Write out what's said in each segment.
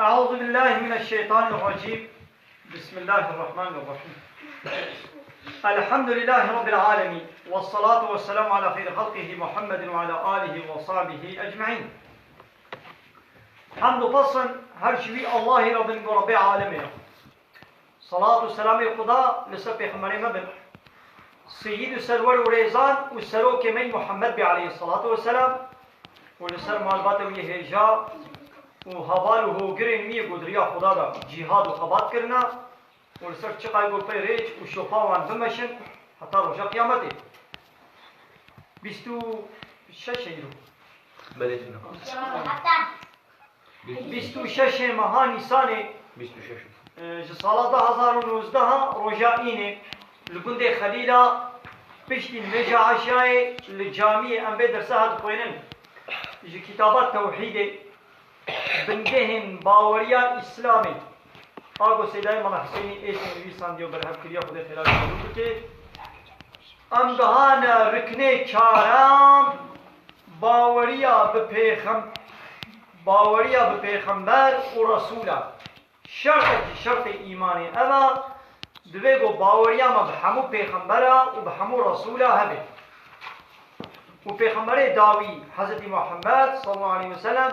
أعوذ بالله من الشيطان الرجيم. بسم الله الرحمن الرحيم. الحمد لله رب العالمين، والصلاة والسلام على خير خلقه محمد وعلى آله وصحبه أجمعين. حمد فصل هر شوي الله رب العالمين. صلاة والسلام خدا لسر پیغمبر مبن سيد سرور وريزان وسرو كمي محمد عليه الصلاة والسلام ولسر معلومات ويهجا وحوال وهوگرين مي قدريا خدا دا جهاد وخبات کرنا ولسر چقای گل پی ریچ وشوفاوان بمشن حتى رجا قيامته. بيستو شاشيرو بلدنا بيستو شاشي مها نيساني بيستو شاشة جسالة 2019 رجائيني لقند خليلا بشتي المجا عشاي للجامعة أم بدرسها تقوينن جي كتابات توحيدي بندهن باوريا إسلامي آقو سيداي مالا حسيني ايسي نويسان ديو برهب كريا خده خلال جلوب بكي ام دهانا ركنه چارام باوريا بپیغمبر و رسولا شرط ایمانی اما دویگو باوریا ما بحمو پیغمبرا و بحمو رسولا هبه و پیغمبر داوی حضرت محمد صلی الله علیه وسلم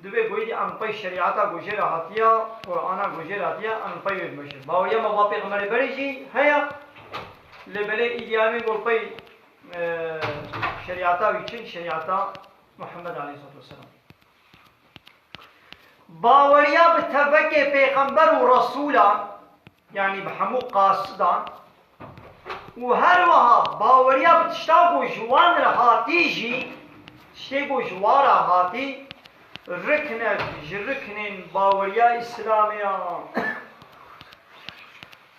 دویگو ایدی ام پی شریعتا گوشر هاتیا قرآنا گوشر هاتیا ام پی بمشه باوریا ما با پیغمبر بریشی هیا لبله ایدی آمین گل پی شریعتا ویچن شریعتا محمد علیه السلام باوریا بتفك پیغمبر و رسولا يعني بحمو قاصدان وهر وها باوریا بتشتاقو جوان رهاتي تشتاقو جوارا هاتي ركن باوریا اسلاميا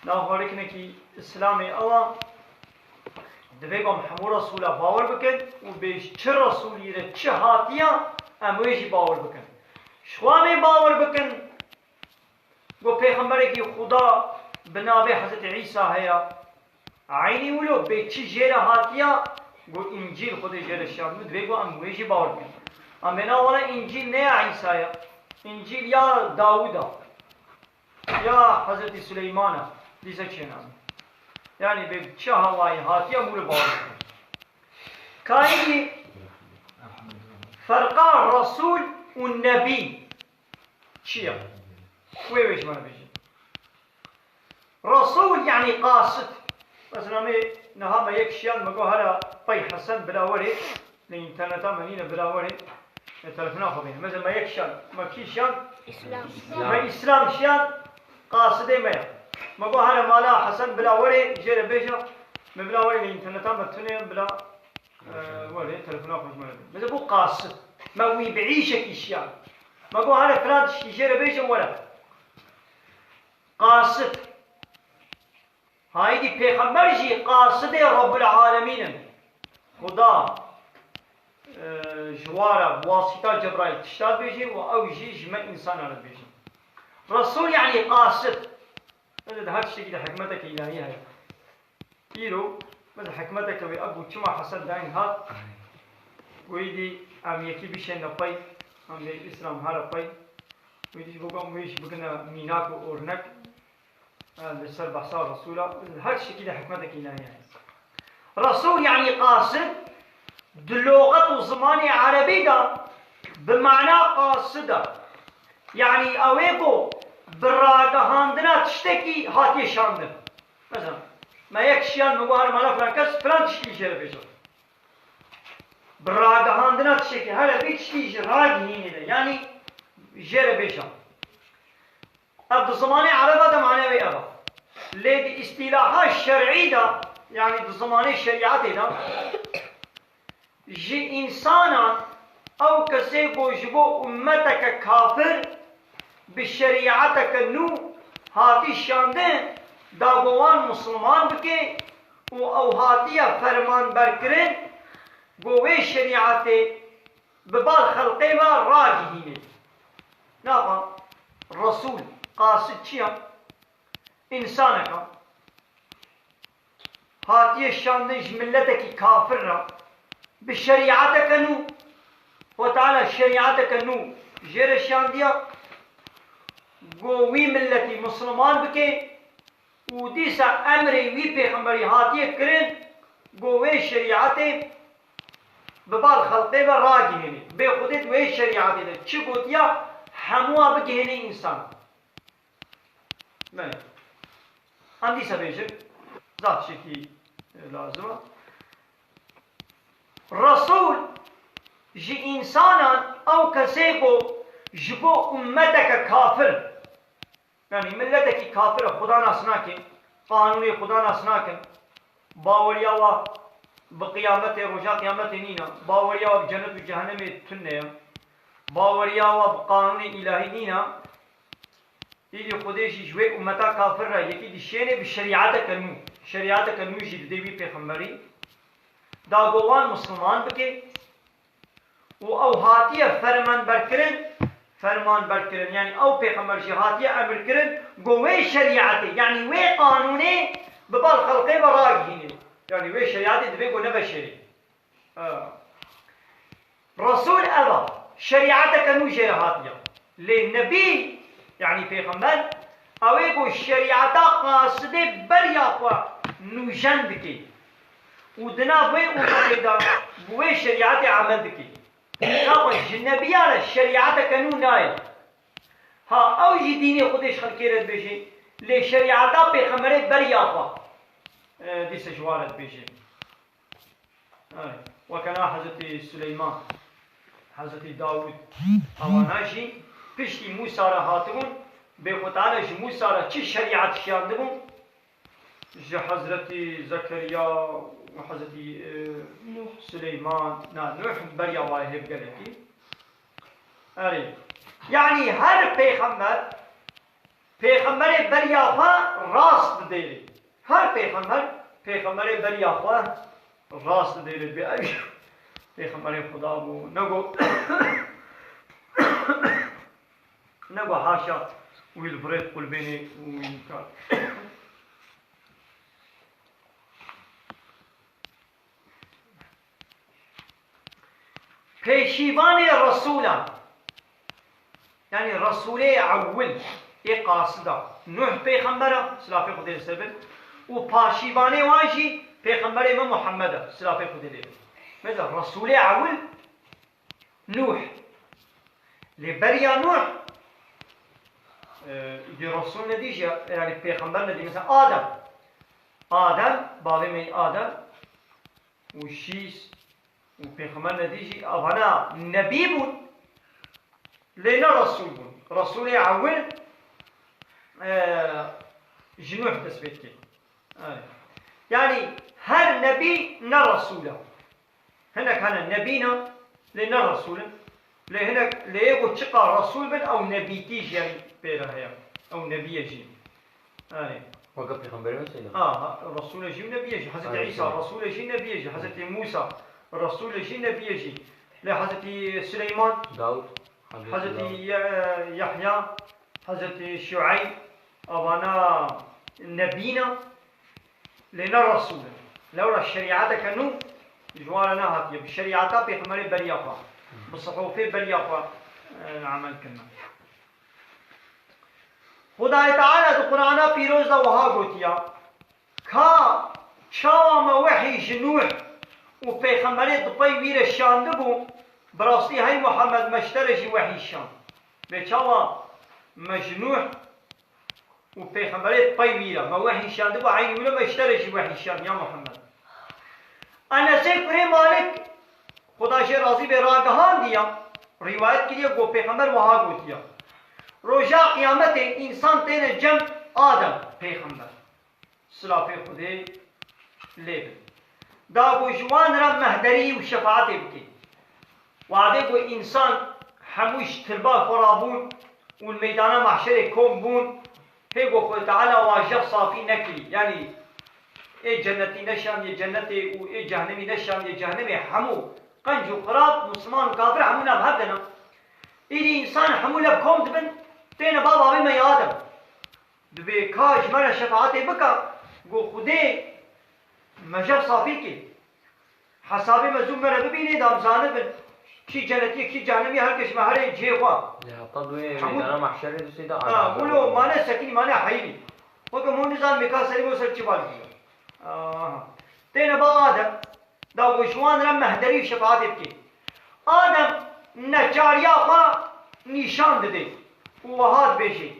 ناهو ركنكي اسلامي الله دبيقوم حمو رسولا باور بكن وبيش چه رسولي ره چه هاتيا امويجي باور بكن شوامي باور بكن گو پیغمبره کی خدا بنابه حضرت عیسی هيا عيني ولو بيچي جيره هاتيا گو انجيل خود جيره شامل دوی گو ام ويجي باور بكن امنا ولا انجيل نه عيسى انجيل يا داوود يا حضرت سليمان ديزه چنا يعني بيچه هواي هاتيا مول باور بكن كاي فرقا الرسول والنبي شيا ويش ما بيجي رسول يعني قاصد مثلا مي نهما يكشيان مقو هلا طي حسن بلا وري الانترنت منينا بلا وري تلفنا خبين مثلا ما يكشيان ما كيشيان ما اسلام شيان قاصدي ما مقو هلا مالا حسن بلا وري جير بيجا بلا وري الانترنت متنين بلا وري تلفنا خبين مثلا بو قاصد ما وي بعيشك اشياء ما قو هذا فلان يشير بيش ولا قاصد هايدي پیغمبر جي قاصد رب العالمين خدا جوارا بواسطة جبرائيل تشتاد بيجي او جي جمع انسان على بيجي رسول يعني قاصد هذا الشيء كده حكمتك الهية هاي كيلو مثل حكمتك ابو كما حسن داين هات ويدي ام يكي بيشن نبي ام الاسلام هذا بي ويدي بقوم ويش بقنا ميناك واورنك لسر بحصا رسولا هذا الشيء كده حكمتك الهية رسول يعني قاصد دلوغة وزمان عربي ده بمعنى قاصدة يعني اويكو براغة هاندنا تشتكي هاتي شاندن مثلا ما يكشيان مقوهر مالا فلان كس فلان تشتكي جربيشو براغة هاندنا تشتكي هلا بيتشتي جراغ هيني يعني جربيشو اب زمان عربة ده معنى بي ابا لدي استلاحات الشرعي ده يعني زمان الشريعات ده جي انسانا او كسي بوجبو امتك كافر بشريعتك نو هاتي شاندن داغوان مسلمان بكي او هاتيا فرمان بركرن گوه شریعت ببال خلقه و راجهینه ناقا رسول قاصد چیم انسانه کا هاتیه شاندش ملتکی کافر را به شریعت کنو شریعت کنو جرشان دیا گوی ملتی مسلمان بکن و دیسا امر وی پیغمبری هاتیه کرن گوی شریعت ببال خلقه و راگی هنی به خودت وی شریعتی ده چی گوتیا هموها بگهنه انسان بله هم دیسا بیشک ذات شکی لازمه رسول جي إنسانا أو كسيكو جبو أمتك كافر يعني ملتك كافر خدا ناسناك قانوني خدا ناسناك باوريا و بقيامته رجا قيامته نينا باوريا و بجنة وجهنم تنيا باوريا و بقانون إلهي نينا إلي خديش جوي أمتا كافر را يكي دي شيني بشريعتك النو شريعتك النو جي ديوي پیغمبري دا گوان مسلمان بكي و او هاتیه فرمان برکرن یعنی او پیغمبر شی هاتیه امر کرن گوه شریعتی یعنی وی قانونه ببال خلقه و راگینه یعنی وی شریعتی دوی گو نبشری رسول ابا شریعت کنو جه هاتیه لنبی یعنی پیغمبر اوی گو شریعتا قاصده بریا خوا نوجن بکی و دنا وی امتی دا وی شریعت عمل بکی ناقش النبيان الشريعة كانوا نايل ها أو ديني خدش خلكيرت بيجي لشريعة بيخمرت بريافة دي سجوارت بيجي وكان حضرت سليمان حضرت داود أواناشي بيشتي موسى رهاتهم بيخطالش موسى رها چه شريعة شاندهم حضرت زكريا وحضرت سليمان نوح بريا واهب قالتي أري يعني هر پیغمبر بريا خوا راست ديري هر پیغمبر بريا خوا راست ديري بأي پیغمبر خدا بو نگو حاشا ويل فريد قل بيني ويل كار پیشیوان رسولا یعنی رسول اول ای قاصده نوح پیغمبر سلاف خدا سبب و پاشیوان واجی پیغمبر ما محمد سلاف خدا لیب مثلا رسول اول نوح لبریا نوح دی رسول ندیجه یعنی پیغمبر ندی مثلا آدم بابی من آدم و شیس و پیغمبر ندیجی اونا نبی بود لینا رسول بود رسول اول جنوح تثبت که يعني هر نبي نرسوله هناك هنا نبينا لنرسوله لهناك ليقول تشقى رسول من او نبي تيجي يعني بيرها او نبي يجي وقف پیغمبر مثلا رسول يجي ونبي يجي حضرت عيسى رسول يجي نبي يجي حضرت موسى رسول يجي نبي يجي لحضرت سليمان داود حضرت يحيى حضرت شعيب أبانا نبينا لنا رسول لولا الشريعة كانوا جوارنا هاتيه بالشريعة بيخمر بريافا بالصحوفي بريافا عمل كنا خدای تعالی تو قرآن پیروز دا وها گوتیا کا چاوام وحی جنوح و پیغمبری دپای ویر شانده بو براستی های محمد مشترجی وحی شان به چاوا مجنوح و پیغمبری دپای ویره ما وحی شانده بو عین ولا مشترجی وحی شان یا محمد انا سیکره مالک خداش راضی به راگهان دیا روایت کلیه گو پیغمبر وها گوتیا روژا قیامت انسان تین جمع آدم پیغمبر سلاف خودی لیبن دا گو جوان را مهدری و شفاعت بکی وعده گو انسان هموش تربا خرابون و المیدان محشر کم بون هی گو خود تعالی واجه صافی نکلی یعنی ای جنتی نشان یه جنتی و ای جهنمی نشان یه جهنمی همو قنج و خراب مسلمان و کافر همو نبهر دنا ایلی انسان همو لب کم دبن تین بابا بی می آدم دبی کاج من شفاعت بکا گو خودی مجب صافی کی حسابی مزوم مرا ببینی دام زانه بن كي جنتي كي جهنمي هر كش ما هر جيخوا لا طبعا أنا محشر دوسيدا بولو مانا سكين مانا حيري وكمون نظام مكاسري وسر چبال تين با آدم دا وشوان رم مهدری شفاعت بکی آدم نچاریا خوا نشان دده و هاد بشه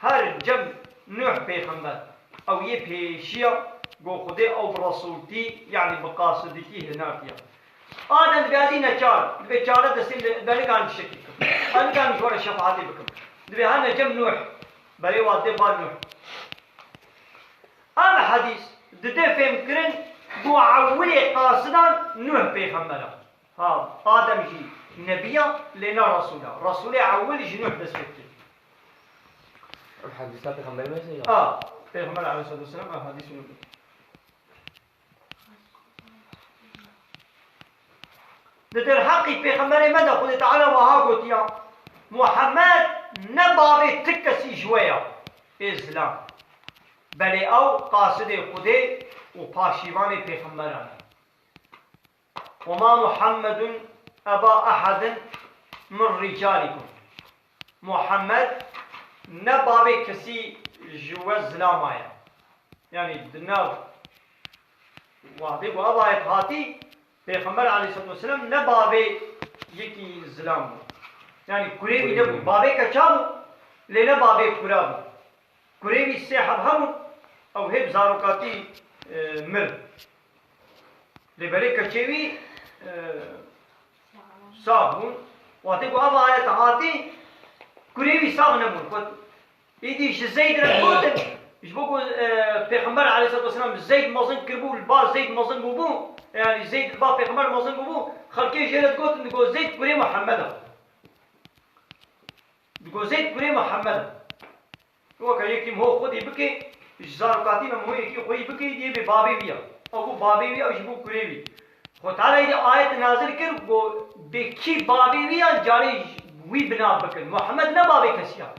هر جم نوح پیغمبر او یه پیشیا گو خوده او رسولتی یعنی بقاصدتی هناتیا آدم بیادی نچار دبی چاره دستیم دنگان شکی انگان جوار شفاعتی بکم دبی ها نجم نوح برای واده با نوح هذا حديث دده فهم كرن بو عولي قاصدان نوح بيغمبرا ها آدم جي نبيا لنا رسولا رسول عول جي نوح بس فكر الحديث بيغمبر ما سيدا بيغمبر عليه الصلاة والسلام حديث نبي دده الحقي بيغمبر ماذا خذ تعالى وها قوتيا محمد نبابي تكسي شوية إسلام بله او قاصد خوده و پاشیوان پیغمبران وما محمد ابا احد من رجالكم محمد نبابه کسی جو ظلام آیا یعنی دناو واحده و ابا هاتی پیغمبر علیه الصلاة والسلام نبابه یکی ظلام بود یعنی کریوی نبود بابه کچا بود لینا بابه کرا بود کریوی سحب همون او هب زاروکاتی مر لبری کچوی صابون وقتی کو ابا آیت هاتی کریوی صاب نمون خود ایدی زید رکوتن جبوكو پیغمبر علیه الصلاة والسلام زید مازن کربو البا زید مازن بوبو يعني زید البا پیغمبر مازن بوبو خلقی جلد گوتن دگو زید کری محمد دگو زید کری محمد وكا يكيم هو خودي بكي زاروكاتي من هو يكي خوي بكي دي ببابي بيا او بابي بيا او جبو كريبي خو تعالى دي آية نازل كر بو بكي بابي بيا جاري وي بنا بكن محمد نبابي كسيا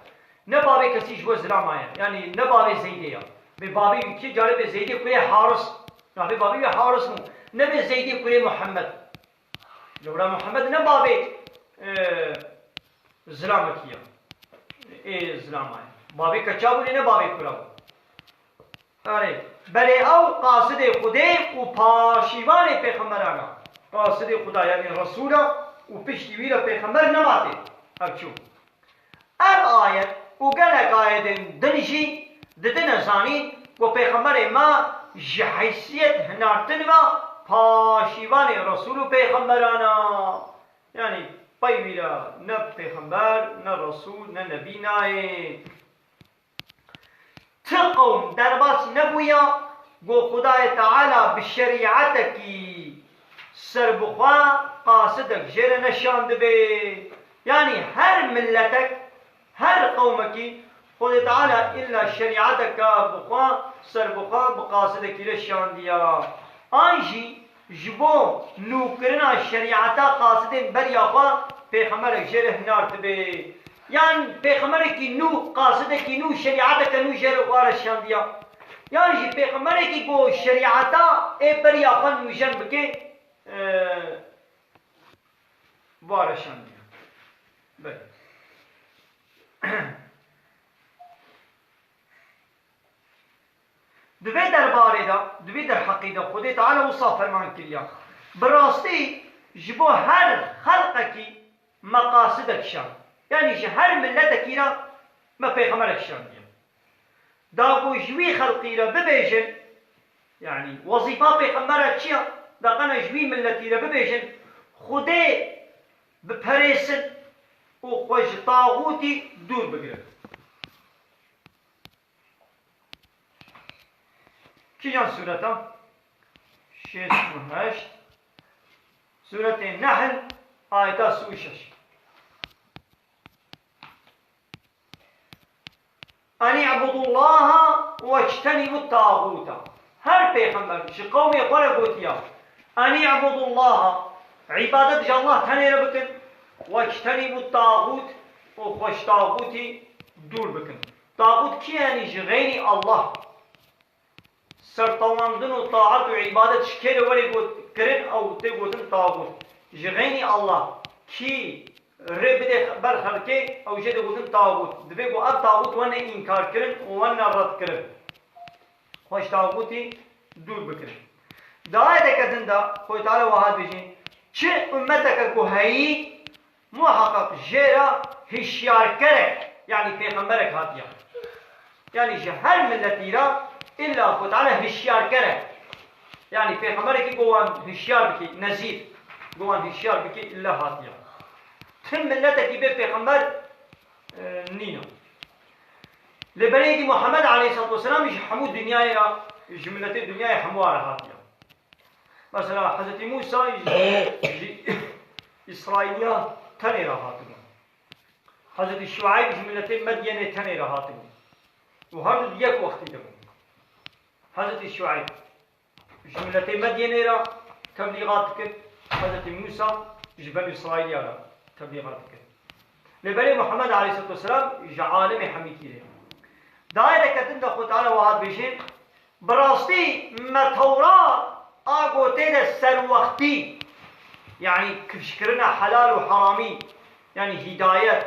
نبابي كسي جوا زلام آية يعني نبابي زيديا ببابي كي جاري بزيدي كري حارس نبي بابي حارس مو نبي زيدي كري محمد جورا محمد نبابي زلام كيا ايه زلام آية بابي كچابو نه بابي كراو آره بله او قاصد خدا و پاشیوان پیغمبرانا قاصد خدا یعنی رسولا و پشتیوی را پیغمبر نماته اچو اب آیت و گلک آیت دنشی ددن زانی و پیغمبر ما جحیثیت هنارتن و پاشیوان رسول و پیغمبرانا یعنی پیویرا نه پیغمبر نه رسول نه نبی نایه تقوم درباس نبويا قو خداي تعالى بشريعتك سربخوا قاصدك جير نشان دبي يعني هر ملتك هر قومك خداي تعالى إلا شريعتك بخوا سربخوا بقاصدك لشان ديا آنجي جبو نوكرنا شريعتا قاصدين بريا خوا پیغمبرك جير هنار دبي يعني پیغمبر کی نو قاصد کی نو شریعت کا نو جر وارشان دیا يعني جي پیغمبر کی کو شریعتا اے پر یا خن نو جن بکے وارشان دیا بله دوی درباره دا دوی در حقیقت خود تعالی وصا فرمان کلیا براستی جبو هر خلق کی مقاصدک شان يعني هر ملتك را ما پیغمبرك شامية داغو جوي خلقي را ببيجن يعني وظيفة پیغمبرك چيا داغنا جوي ملتي را ببيجن خده بپرسن و خوش طاغوتي دور بگرن كي جان سورة 6 سورة النحل آية 6 أن اعبدوا الله واجتنبوا الطاغوت هر پیغمبر شي قومي قرأ قوتيا أن اعبدوا الله عبادة الله تنير بكن واجتنبوا الطاغوت وخوش طاغوتي دور بكن طاغوت كي يعني غير الله سر طوامدن وطاعت وعبادة شكل ولي قوت كرن أو تقوتن طاغوت غير الله کی ربده بر خلقه او جده بودن طاغوت دبی گو اب طاغوت ونه انکار کرن ونه رد کرن خوش طاغوتی دور بکرن دعای دکتن دا خوی تعالی وحاد بجین چه امتک کو هایی محقق جرا هشیار کرک یعنی پیغمبرک هاتیا یعنی جه هر ملتی را الا خوی تعالی هشیار کرک یعنی پیغمبرکی گوان هشیار بکی نزیر گوان هشیار بکی الا هاتیا تم ملتکی به پیغمبر نینو لبريدي محمد عليه الصلاة والسلام يجي حمود دنياي را يجي ملتي دنياي حموارة هاتيا مثلا حضرت موسى يجي إسرائيليا تاني را هاتيا حضرت شعيب يجي ملتي مدينة تاني را هاتيا وهذا ديك وقت دبون حضرت شعيب يجي ملتي مدينة را تبليغاتك حضرت موسى يجي بني إسرائيليا را تبليغاتك لبري محمد عليه الصلاة والسلام يجي عالم حميكي له دائره کتن دا خود تعالی وحد بشین براستی متورا آگو تید سر وقتی یعنی کشکرنا حلال و حرامی یعنی هدایت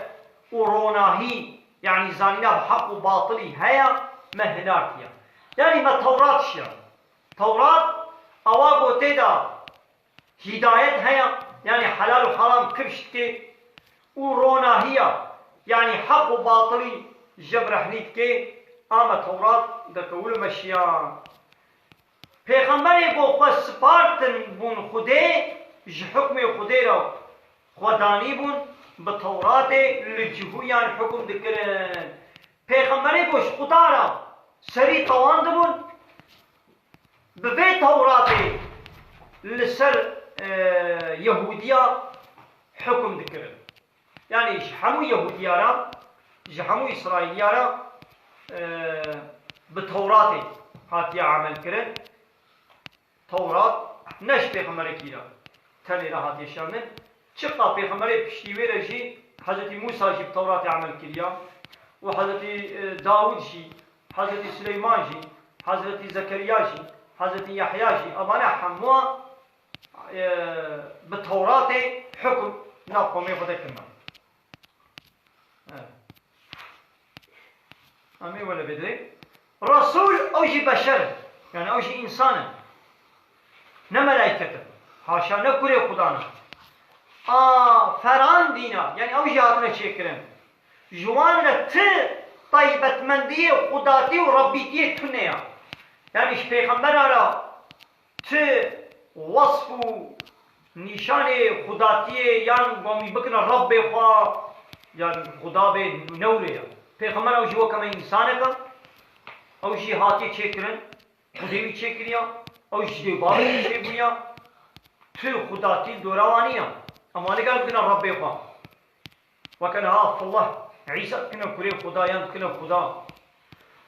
و روناهی یعنی زانینا بحق و باطلی هیا مهناتیا یعنی متورات شیا تورات آگو تید هدایت هیا یعنی حلال و حرام کشکی و روناهیا یعنی حق و باطلی جبرحنیت که اما تورات در کول مشیان پیغمبری کو خود سپارتن بون خوده ج حکم خوده را خودانی بون به تورات لجهویان حکم دکرن پیغمبری کوش خدا را سری تواند بون به تورات لسر یهودیا حکم دکرن یعنی همو یهودیا را جهمو إسرائيليا را بتوراتي هاتيا عمل كرن تورات نش پیغمبر كيرا تاني را هاتيا شامل چقا پیغمبر پشتیوه را جي حضرت موسى جي بتوراتي عمل كريا وحضرت داود جي حضرت سليمان جي حضرت زكريا جي حضرت يحيى جي أمانا حموا بتوراتي حكم ناقومي خده كمان أمي ولا بدري رسول أوجي بشر يعني أوجي إنسان نملائكة حاشا نكوري خدانا فران دينا يعني أوجي هاتنا شكرا جوان ت طيبة مندية خداتي وربيتي تنيا يعني إيش پیغمبر على ت وصف نشان خداتي يعني قومي بكنا رب خوا يعني خدا به نوريا پیغمبر اوجی و کم انسان کا اوجی هاتی چکرن خودی چکریا اوجی دیواری چکریا تو خداتی دوروانیا اما نگال بکنا رب خوا وكان عاف الله عيسى كنا كوري خدایان كنا خدا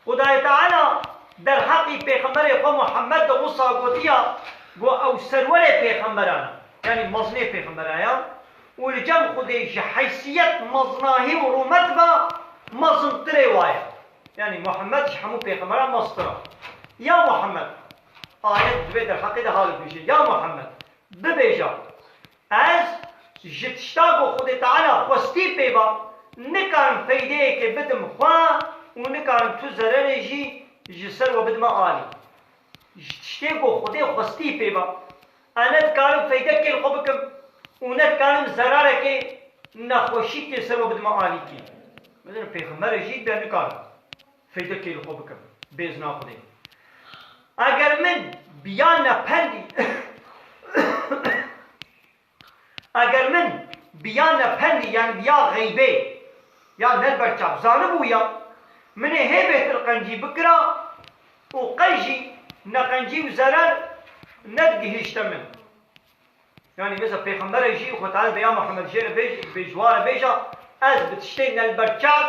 خدای تعالی در حقی پیغمبر خوا محمد و موسی گوتیا گو او سرور پیغمبران یعنی مزنی پیغمبران ولجم خدای حیثیت مزناهی و رومت با مزن تريوايا يعني محمد شحمو بيغمبر مصدر يا محمد آيات بيت الحقيقة هذا بيجي يا محمد ببيجا از جتشتاقو خود تعالى خوستي بيبا نكارن فايده كي بدم خوا ونكارن تو زرر جي جسر وبدم آلي جتشتاقو خود خوستي بيبا انا تكارن فايده كي الخبكم ونكارن زرر كي نخوشي كي سر وبدم آلي كي مثلا پیغمبر جید در نکار فیده که لخو بکم بیز ناخده اگر من بیان نپندی اگر من بیان نپندی یعنی بیا غیبه یا نلبر چاب زانه بویا من هی بهتر قنجی بکرا و قنجی نقنجی و زرر ندگهشت من يعني مثلا پیغمبر يجي وتعالى بيا محمد جير بيجوار بيجا از بتشتي نالبرچاب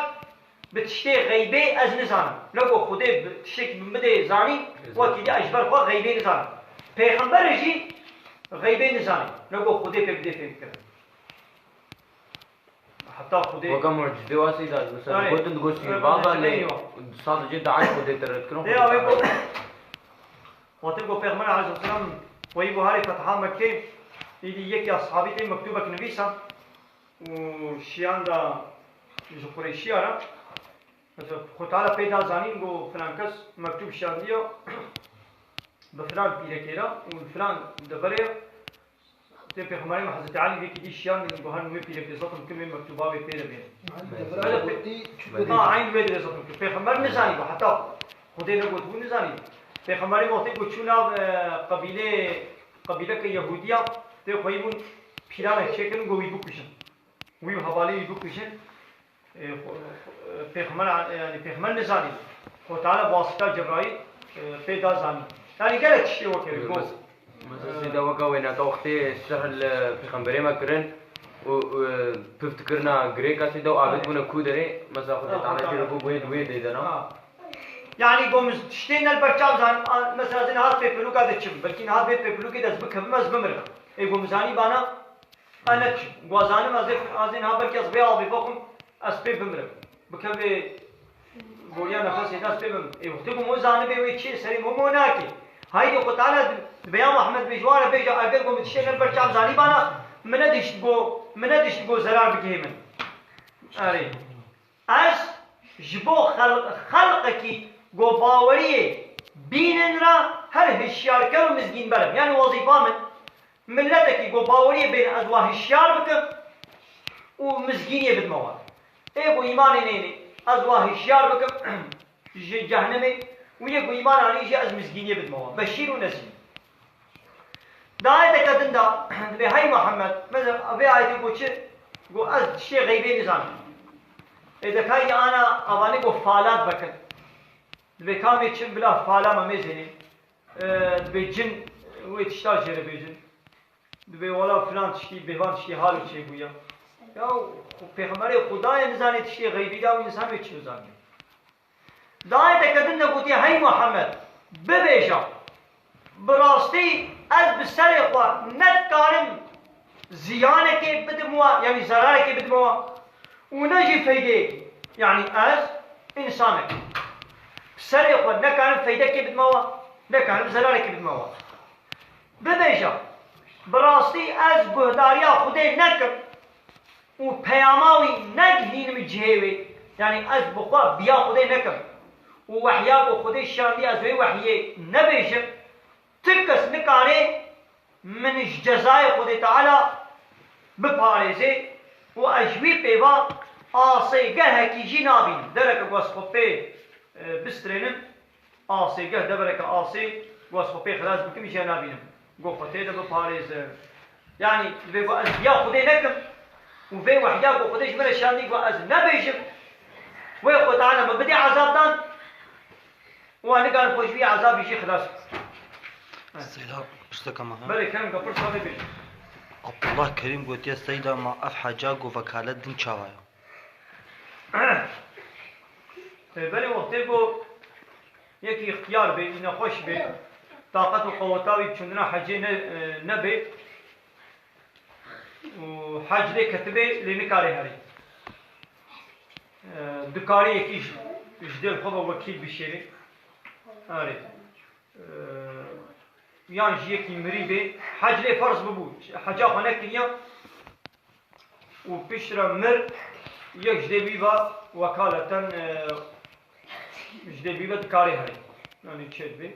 بتشتي غيبه از نزان لو خدي بتشتي بمده زاني وكيدي اجبر خو غيبه نزان پیغمبر يجي غيبه نزاني لو خدي بده فكر حتى خدي وكم معجزه واسيده مثلا كنت تقول شيء بعض اللي صار جد عايز خدي تذكرون وتبقى پیغمبر عليه السلام ويبو هاري فتحا مكه يدي يكي اصحابي مكتوبه نبيسا وشيان دا جو قريشي أنا مثلا خطالة بيدا زانين جو فلان كس مكتوب شان ديو بفلان بيركيرا وفلان دبريا تبي خماري مع حضرت علي بيكي دي شان من جوهان مي بيركي زطم كم مكتوبة بيرا بيرا عين بيرا زطم تبي خمار نزاني وحتى خدينا قلت نزاني تبي خماري وقتي قلتشونا قبيلة كيهودية تبي خيبون بيرانا شكل جوي بكوشن ويو حوالي بكوشن پیغمبر يعني پیغمبر نزانی و تعالی واسطه جبرائیل پیدا زانی يعني قالت شيء وكذا مثلا سيدا وكا وين توختي شرح البيغمبري ما كرن و بفتكرنا غريكا سيدا وعبد بنا كودري مثلا خدت على كده بويد اذا نا يعني قوم تشتين البرچاو زان مثلا زين هات بيبلو قاعد تشم بلكن هات بيبلو كده زبك مز بمر اي قوم زاني بانا انا غوازانه مازين ها بركي اصبيا بفوقهم اسبي بمر بكبي بوليا نفس هذا اسبي بمر اي وقتكم مو زانه بي شيء سري مو مناكي هاي دو قتاله بيا محمد بجوار بيجا اگر قوم تشتين البرچاو زاني بانا منادش جو زرار بكيمن اري اس جبو خلقكي جو باوريه بينن را هر هشيار كم مزگين برم يعني وظيفه من ملتكي جو باوريه بين ازوا هشيار بكم ومزگينيه بدموال اي بو ايمان نيني ازوا هشيار بكم جهنمي ويجو ايمان اني جاء از مزگينيه بدموال بشير ونذير دايته كدندا بهاي محمد مثلا ابي ايتي بوچه جو از شيء غيبي نظام اذا كاي انا اواني جو فعالات بكن بكامي تشم بلا فعالا ما ميزني بجن ويتشتاج جري بجن دبي ولا فلان تشتي بيوان تشتي حال شيء بويا يا پیغمبر خدای نزاني تشتي غيبي دا انسان ويچو زاني دايته كدندا قوتي هاي محمد ببيشا براستی از بسر خوا ندکارم زیانه که بدموا یعنی ضرره که بدموا و نجی فیده یعنی از انسانه بسر خوا نکارم فیده که بدموا نکارم ضرره که بدموا ببیجا براستی از بهداریا خوده نکم و پیاماوی نگهینم جهوی یعنی از بخوا بیا خوده نکم و وحیا و خوده شاندی از وی وحیه نبیشم تكس نكاري من الجزاء خد تعالى بپاريزي واجوي بيبا آسيگه هكي جنابين درك واسخوبي بسترينم آسيگه دبرك آسي واسخوبي خلاص بكم جنابين قو خطي ده بپاريز يعني بيبا ازبيا خدي نكم وفي وحيا قو خديش من الشاندي قو از نبيشم ويخو تعالى ما بدي عذاب دان وانا قال خوشوي عذاب يجي خلاص سيدا اشتكما بله كم قبر صادق بيش عبد الله كريم قلت يا سيدا ما اف حاجاق وفكالة دين شوايا بله وقتی کو یکی اختیار به اینا خوش به طاقت و قوتاوی چندنا حجی نبه و حج ده کتبه لنکاره هری دکاری یکیش جدل خود وکیل بشیره آره يعني جيكي مريبي حج لي فرض ببو حاجة هناك كنيا وبشرة مر يجدي بيبا وكالة يجدي بيبا دكاري هاي يعني تشد بي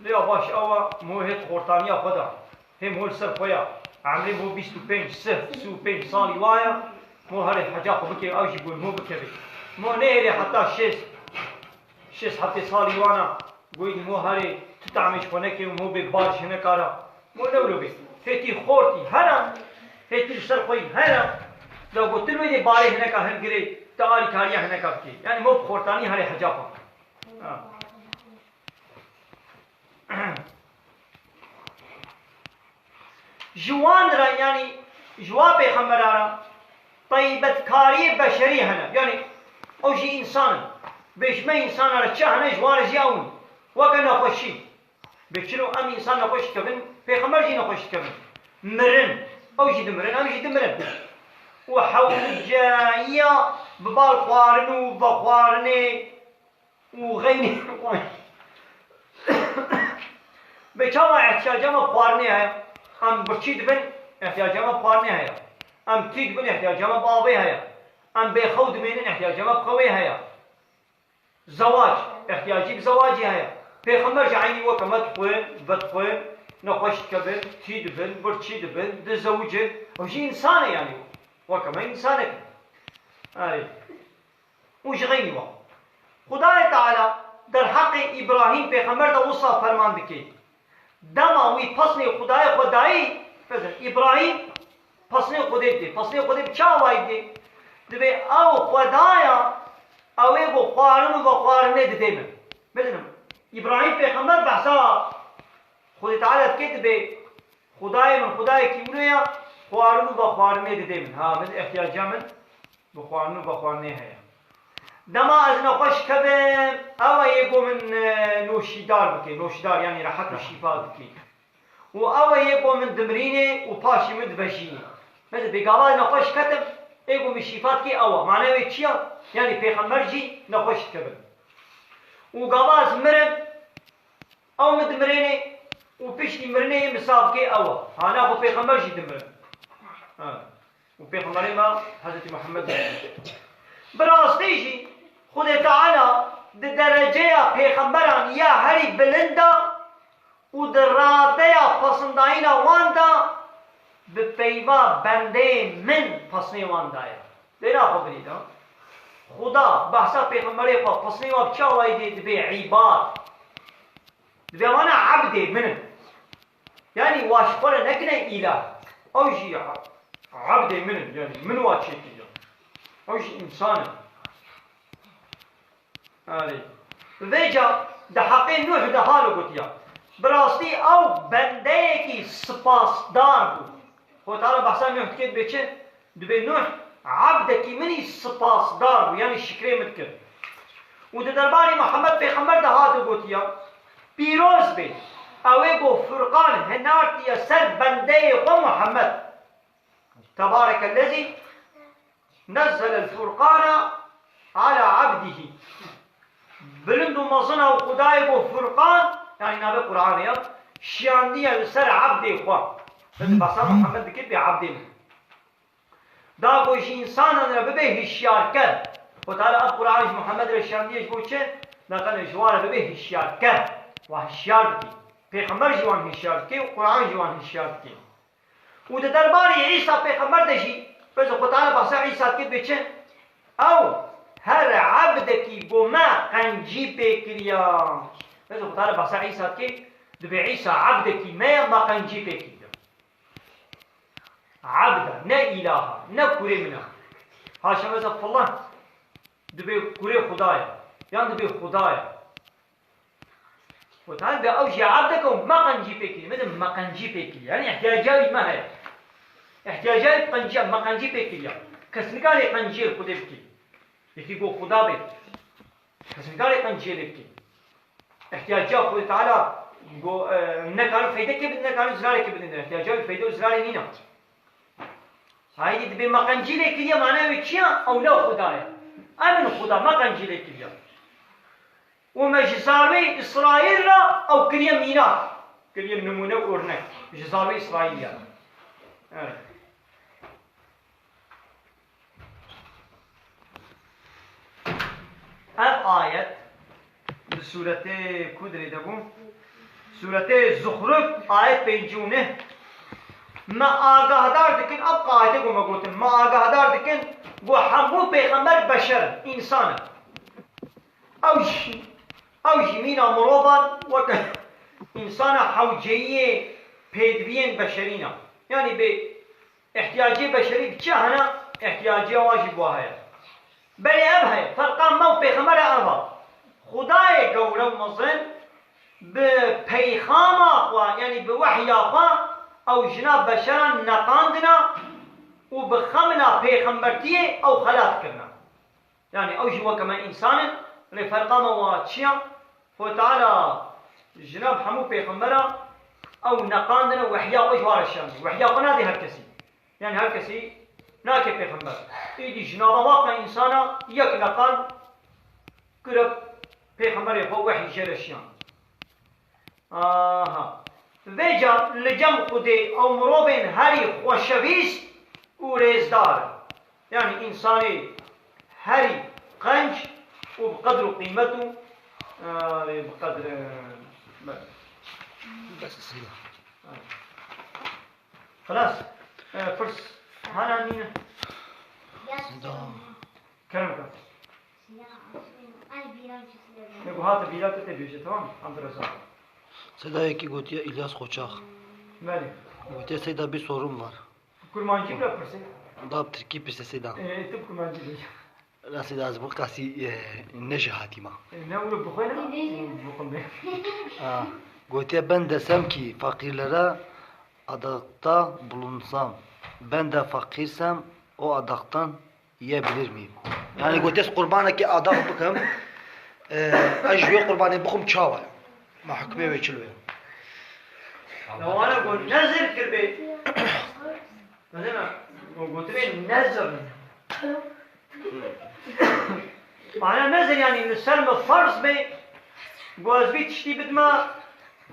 ليه باش أوا موهد خورتانيا خدا هم هول سر خويا عمري مو 25 سو 5 صالي وايا مو هاري حاجة بكي أو جيبون مو بكبي مو نهري حتى شيس حتى صالي وانا قوي مو هاري تتعمش هناك ومو بكبارش هناك أرا مو نولو بي هيتي خورتي هنا هيتي سرقوي هنا لو قلت له دي باري هناك هنجري تعالي كاريا هناك بكي يعني مو خورتاني هاري حجابا جوان را يعني جواب خمرارا طيبة كاري بشري هنا يعني أو شيء إنسان بيش ما إنسان على هنا جوان جاون وكان نخوشي بيشلو أم إنسان نخوش كبن في خمر جي نخوش كبن مرن أو جي دمرن أم جي دمرن وحول جاية ببال خوارن وبخوارني وغيني بيشاوا احتياجا ما خوارني هيا أم برشي دبن احتياجا ما خوارني هيا ام تيد بن احتياج ما بابي هيا ام بخود من احتياج ما بخوي هيا زواج احتياجي بزواجي هيا پیغمبر جعيني وكما تقول بتقول نقش كبن تيد بن برتشيد بن دزوجه وشي انسان يعني وكما انسانك وش غيني وقت خدای تعالی در حق ابراهیم پیغمبر دا وصا فرمان بکی دما وی پسنی خدای خدایی بزن ابراهیم پسنی خودی دی پسنی خودی بچا واید دی دبی او خدایا اوی بو خوارن و خوارنه دی من بزنم ابراهیم پیغمبر بحثا خدای تعالی کی دبی خدای من خدای کی ولیا خوارن و خوارنه دی من ها من احتیاج من بخوارن و خوارنه هيا دما از نقش كبم او يقو من نوشيدار بكي نوشيدار يعني راحت الشفاء بكي و او يقو من دمرينه و باشي من دبشينه مثل بقالا نقش كتب يقو من شفاء كي او معناه يتشيا يعني پیغمبر جي نقش كبم و قالا از مرم او من دمرينه و بيشتي مرنه مسابقه او هانا خو پیغمبر جي دمرم و پیغمبر ما حضرت محمد براستيجي خدای تعالی در درجه پیغمبران یا هری بلندا و در راده پسنداین واندا به پیوا بنده من پسنی واندایا دینا خبرید خدا بحثا پیغمبری خود پسنی واب چا وایدید به عباد به معنی عبد من یعنی واشپر نکنه اله اوجی عبد من یعنی من واچه کیا اوجی انسانه ویجا ده حق نوح ده حالو گوتیا براستی او بنده کی سپاسدار بود خود تعالی بحثا نوح تکید بچه دبی نوح عبد کی منی سپاسدار بود یعنی شکری مت کرد و ده درباری محمد پیغمبر ده حالو گوتیا پیروز بید اوه گو فرقان هنارتیا سر بنده خو محمد تبارك الذي نزل الفرقان على عبده بلندو مزنا و خدای بو فرقان يعني نابي قرآن يا شياندية سر عبد خوا بس محمد بكي بعبد دا بوش انسان انا ببه هشيار كر وتعالى القرآن محمد رشاندية بو چه نقل جوار ببه هشيار كر وهشيار بكي پیغمبر جوان هشيار بكي وقرآن جوان هشيار بكي و ده درباري عيسى پیغمبر دجي بس وتعالى بحث عيسى كي بچه او هر عبدکی گو ما قنجی پیکریا بس خطار بحث عیسی که دبی عیسی عبدکی ما قنجی پیکریا عبد نه اله نه کوری منه هاشم مثلا فلان دبی کوری خدایا یعنی دبی خدایا وتعالى بأوجه عبدك ما قنجي پیکریا مثل ما قنجی پیکریا یعنی احتیاجات ما هي احتیاجات قنجی ما قنجی پیکریا کس نکالی قنجی خودی بکی یکی گو خدا بید کسی داره قنجیل بکی احتیاجات خود تعالی گو نکار فایده که بید نکار زراری که بید احتیاجات فایده و زراری نینا هایی دید به ما قنجیل کلیا معنی چیه او نه خدایه امن خدا ما قنجیل کلیا و مجزاوی اسرائیل را او کلیا مینا کلیا نمونه و ارنک مجزاوی اسرائیل یا ام آیت به صورت کدری دبون صورت زخرف آیت پنجونه ما آگاه دار دکن اب قاعده کو مگوتن ما آگاه دار دکن گو همو پیغمبر بشر انسان اوشی مینا مروبان وکن انسان حوجهی پیدوین بشرینا یعنی به احتیاجی بشری بچه هنا احتیاجی واجب واهیا بلی اب ہے فرقان مو پیغمبر آبا خدای گورو مزن به پیغام آخوا یعنی به وحی آخوا او جناب بشران نقاندنا و بخمنا پیغمبرتیه او خلاف کرنا یعنی او جوا کما انسان لفرقان و چیا فتعالى جناب همو پیغمبرا او نقاندنا وحی آخوا جوار الشمس وحی آخوا نادي هر کسی یعنی هر کسی ناكي پیغمبر ایدی جناب واقع انسانا یک نقل کرب پیغمبر یخو وحی جرشیان ویجا لجم خودی او مروبین هری خوشویست وريزدار يعني إنساني هري قنج وبقدر قيمته بقدر بس السيدة خلاص فرس هانا نينا كرمك نقول هات بيلات تبيجي تمام عبد الرزاق سيدة يكي قوتي إلياس خوشاخ مالي قوتي سيدة بي sorun var. كل ما نجيب له فرسي ضاب تركيب بس سيدة انت كل ما نجيب لا سيدة از بقاسي النجا هاتيما نقول بخينا بخينا قوتي ben desem ki fakirlere adakta bulunsam ben de fakirsem o adaktan yiyebilir miyim? Yani قوتي قربانه ki adak bıkım اجوي قرباني بخم çava ما حكمه ve çilve. لو انا اقول نزل كربي مثلا قلت لي نزل معناه نزل يعني السلم فرض بي جواز بي تشتي بدما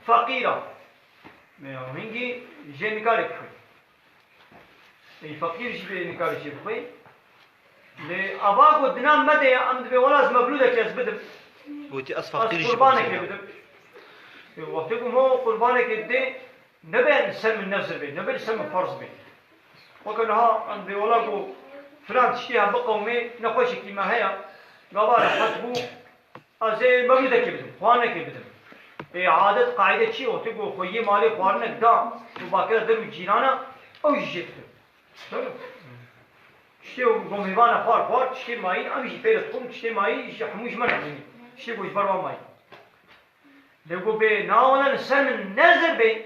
فقيرة هنجي جي نكارك الفقير جي نكارك جي بخوي لأباقو دنام مدى عمد بي ولاز مبلودك يزبدم قوتي از فقير جي قربانك يبدم وقتكم هو قربانك يدي نبي السلم النزل بي نبي السلم فرض بي وكانها عند ولاقو فلان تشتيها بقومي نقوش كيما هي قبارة حسبو أزي مبلودك يبدم خوانك يبدم عادة قاعدة شيء وتقول خوي مالي خوارنك دام وباكرة درو جيرانا أو يجيبتو شتيو قوميوانا خوار تشتي ماي أمشي فيرت قوم تشتي ماي يجي حموش منعمني شتي قوش بروا ماي لقو بي ناولا السلم نزل بي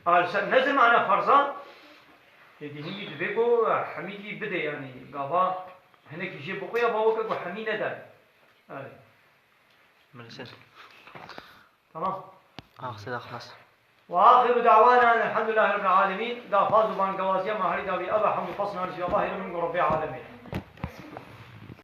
السلم نزل معنا فرزان يدي هنجي دبيقو حميدي بدأ يعني قابا هناك يجي بقويا باوكا وحمي ندان من السن تمام سيدة خلاص وآخر دعوانا أن الحمد لله رب العالمين دا فازوا بان قوازيا ما هريدا بأبا حمد فصنا رجي الله من رب العالمين